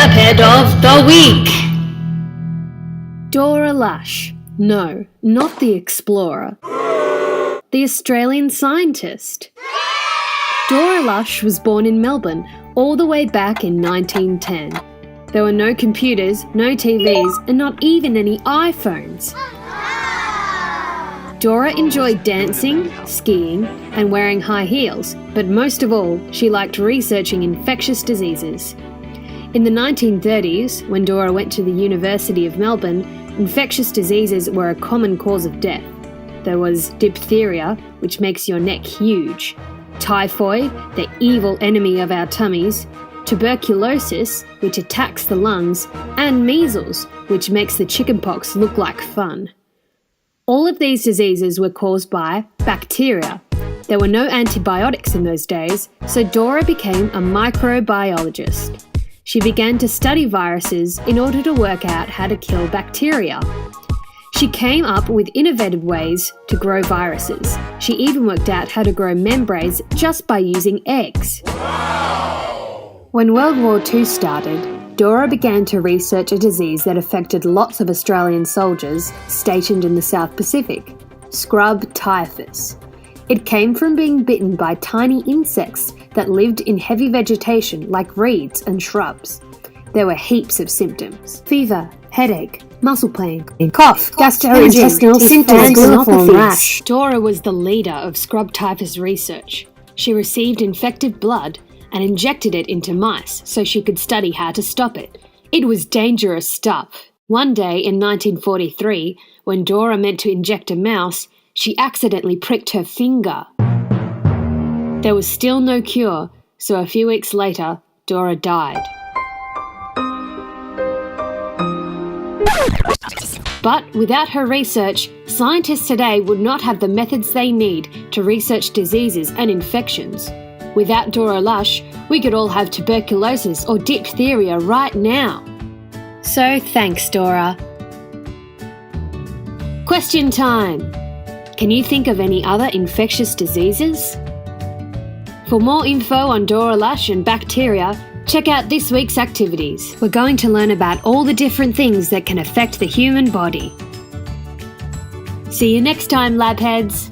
Labhead of the Week. Dora Lush. No, not the explorer. The Australian scientist. Dora Lush was born in Melbourne all the way back in 1910. There were no computers, no TVs, and not even any iPhones. Dora enjoyed dancing, skiing, and wearing high heels, but most of all, she liked researching infectious diseases. In the 1930s, when Dora went to the University of Melbourne, infectious diseases were a common cause of death. There was diphtheria, which makes your neck huge, typhoid, the evil enemy of our tummies, tuberculosis, which attacks the lungs, and measles, which makes the chickenpox look like fun. All of these diseases were caused by bacteria. There were no antibiotics in those days, so Dora became a microbiologist. She began to study viruses in order to work out how to kill bacteria. She came up with innovative ways to grow viruses. She even worked out how to grow membranes just by using eggs. When World War II started, Dora began to research a disease that affected lots of Australian soldiers stationed in the South Pacific: scrub typhus. It came from being bitten by tiny insects that lived in heavy vegetation like reeds and shrubs. There were heaps of symptoms: fever, headache, muscle pain, cough, gastrointestinal symptoms, and rash. Dora was the leader of scrub typhus research. She received infected blood and injected it into mice so she could study how to stop it. It was dangerous stuff. One day in 1943, when Dora meant to inject a mouse, she accidentally pricked her finger. There was still no cure, so a few weeks later, Dora died. But without her research, scientists today would not have the methods they need to research diseases and infections. Without Dora Lush, we could all have tuberculosis or diphtheria right now. So thanks, Dora. Question time. Can you think of any other infectious diseases? For more info on Dora Lush and bacteria, check out this week's activities. We're going to learn about all the different things that can affect the human body. See you next time, Labheads.